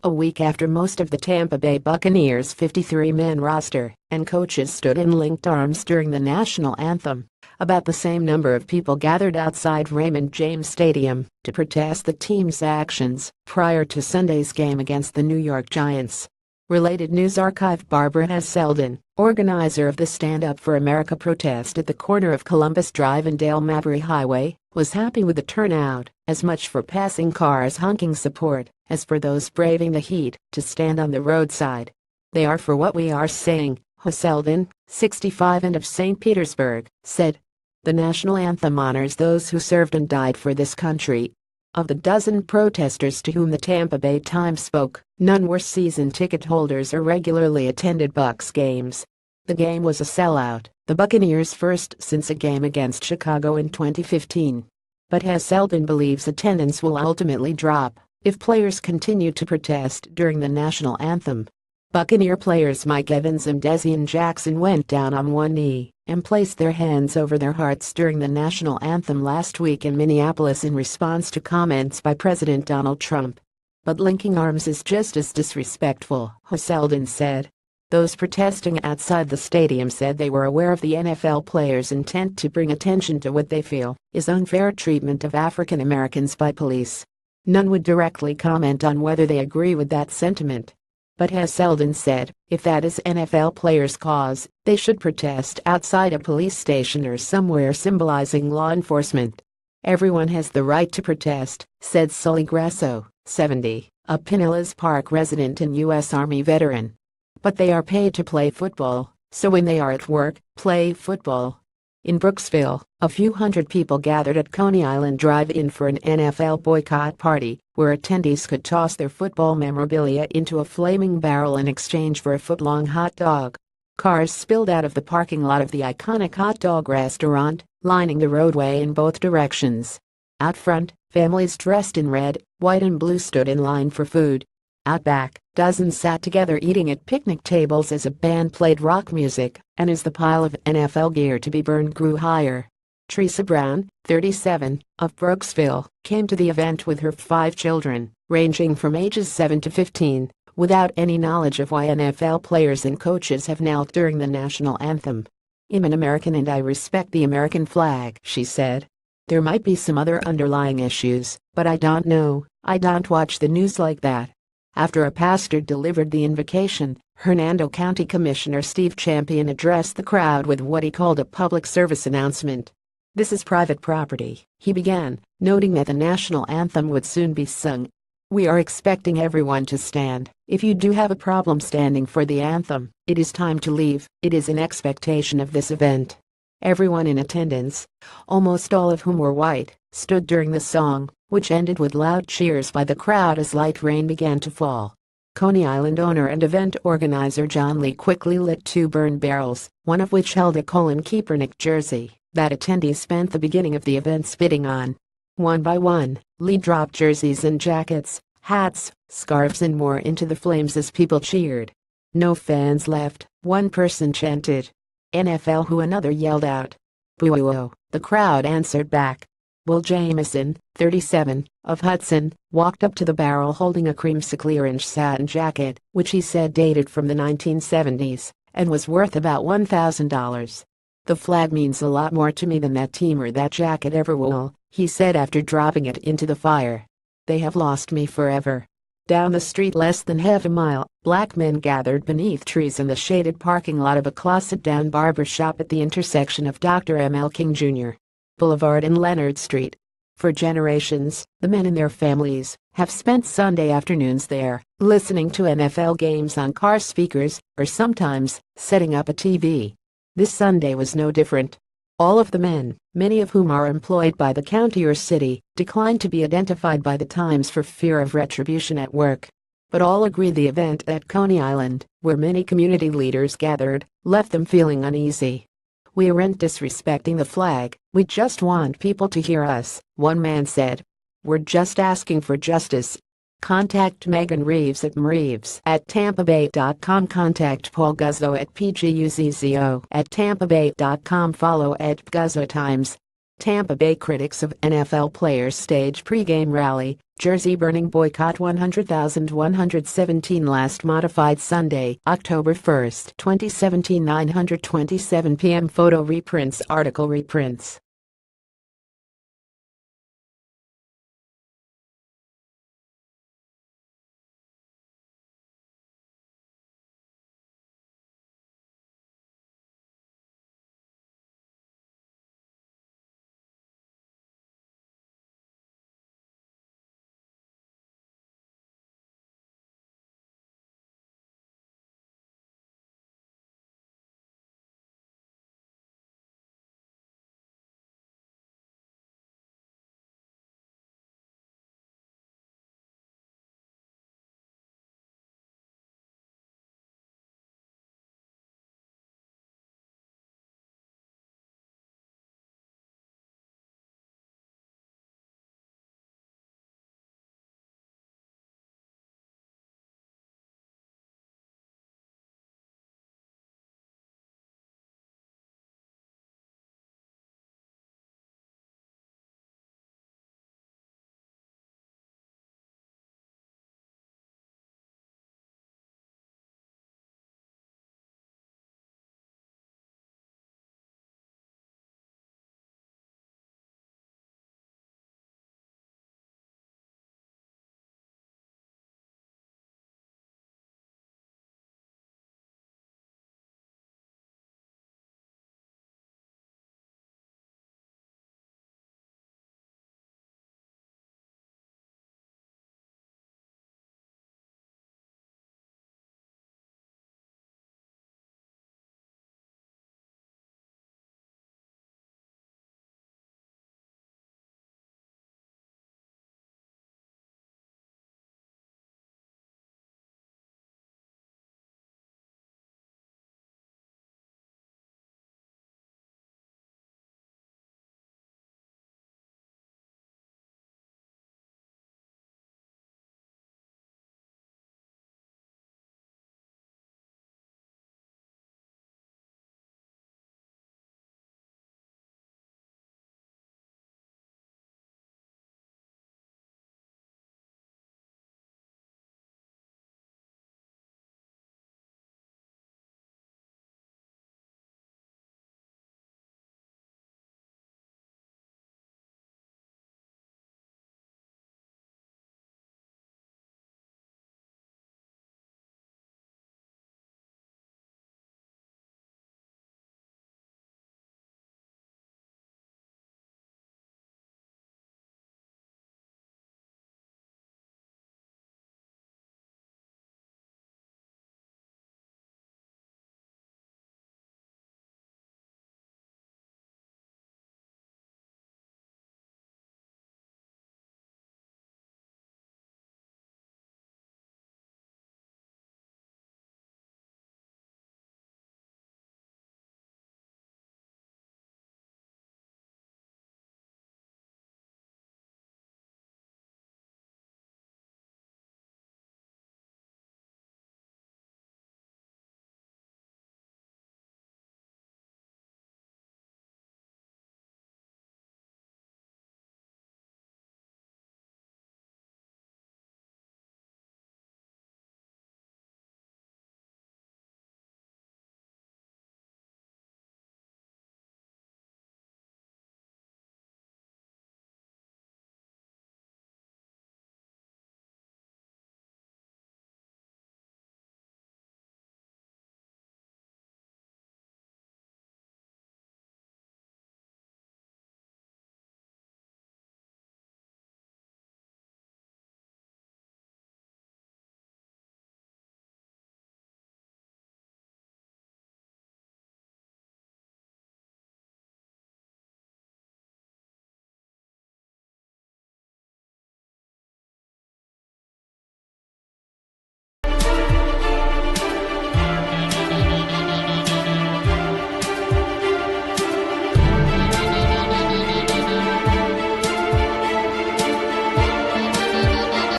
a week after most of the Tampa Bay Buccaneers' 53-man roster and coaches stood in linked arms during the national anthem. About the same number of people gathered outside Raymond James Stadium to protest the team's actions prior to Sunday's game against the New York Giants. Related News Archive. Barbara S. Selden, organizer of the Stand Up for America protest at the corner of Columbus Drive and Dale Mabry Highway, was happy with the turnout, as much for passing cars honking support as for those braving the heat to stand on the roadside. "They are for what we are saying," Selden, 65 and of St. Petersburg, said. The national anthem honors those who served and died for this country. Of the dozen protesters to whom the Tampa Bay Times spoke, none were season ticket holders or regularly attended Bucs games. The game was a sellout, the Buccaneers' first since a game against Chicago in 2015. But Selden believes attendance will ultimately drop if players continue to protest during the national anthem. Buccaneer players Mike Evans and Desian Jackson went down on one knee and placed their hands over their hearts during the national anthem last week in Minneapolis in response to comments by President Donald Trump. But linking arms is just as disrespectful, Selden said. Those protesting outside the stadium said they were aware of the NFL players' intent to bring attention to what they feel is unfair treatment of African Americans by police. None would directly comment on whether they agree with that sentiment. But Selden said, if that is NFL players' cause, they should protest outside a police station or somewhere symbolizing law enforcement. Everyone has the right to protest, said Sully Grasso, 70, a Pinellas Park resident and U.S. Army veteran. But they are paid to play football, so when they are at work, play football. In Brooksville, a few hundred people gathered at Coney Island Drive-In for an NFL boycott party, where attendees could toss their football memorabilia into a flaming barrel in exchange for a foot-long hot dog. Cars spilled out of the parking lot of the iconic hot dog restaurant, lining the roadway in both directions. Out front, families dressed in red, white and blue stood in line for food. Out back, dozens sat together eating at picnic tables as a band played rock music, and as the pile of NFL gear to be burned grew higher. Teresa Brown, 37, of Brooksville, came to the event with her 5 children, ranging from ages 7 to 15, without any knowledge of why NFL players and coaches have knelt during the national anthem. "I'm an American and I respect the American flag," she said. "There might be some other underlying issues, but I don't know. I don't watch the news like that." After a pastor delivered the invocation, Hernando County Commissioner Steve Champion addressed the crowd with what he called a public service announcement. "This is private property," he began, noting that the national anthem would soon be sung. "We are expecting everyone to stand. If you do have a problem standing for the anthem, it is time to leave. It is an expectation of this event." Everyone in attendance, almost all of whom were white, stood during the song, which ended with loud cheers by the crowd as light rain began to fall. Coney Island owner and event organizer John Lee quickly lit 2 burn barrels, one of which held a Colin Kaepernick jersey that attendees spent the beginning of the event spitting on. One by one, Lee dropped jerseys and jackets, hats, scarves and more into the flames as people cheered. "No fans left," one person chanted. "NFL who?" another yelled out. "Boo!" the crowd answered back. Will Jamison, 37, of Hudson, walked up to the barrel holding a creamsicle orange satin jacket, which he said dated from the 1970s and was worth about $1,000. "The flag means a lot more to me than that team or that jacket ever will," he said after dropping it into the fire. "They have lost me forever." Down the street less than half a mile, black men gathered beneath trees in the shaded parking lot of a closet-down barber shop at the intersection of Dr. M. L. King Jr. Boulevard and Leonard Street. For generations, the men and their families have spent Sunday afternoons there, listening to NFL games on car speakers, or sometimes setting up a TV. This Sunday was no different. All of the men, many of whom are employed by the county or city, declined to be identified by the Times for fear of retribution at work. But all agree the event at Coney Island, where many community leaders gathered, left them feeling uneasy. "We aren't disrespecting the flag, we just want people to hear us," one man said. "We're just asking for justice." Contact Megan Reeves at mreeves@tampabay.com. Contact Paul Guzzo at pguzzo@tampabay.com. Follow at Guzzo Times. Tampa Bay critics of NFL players stage pre-game rally, jersey-burning boycott 100,117 last modified Sunday, October 1, 2017 9:27 p.m. Photo reprints article reprints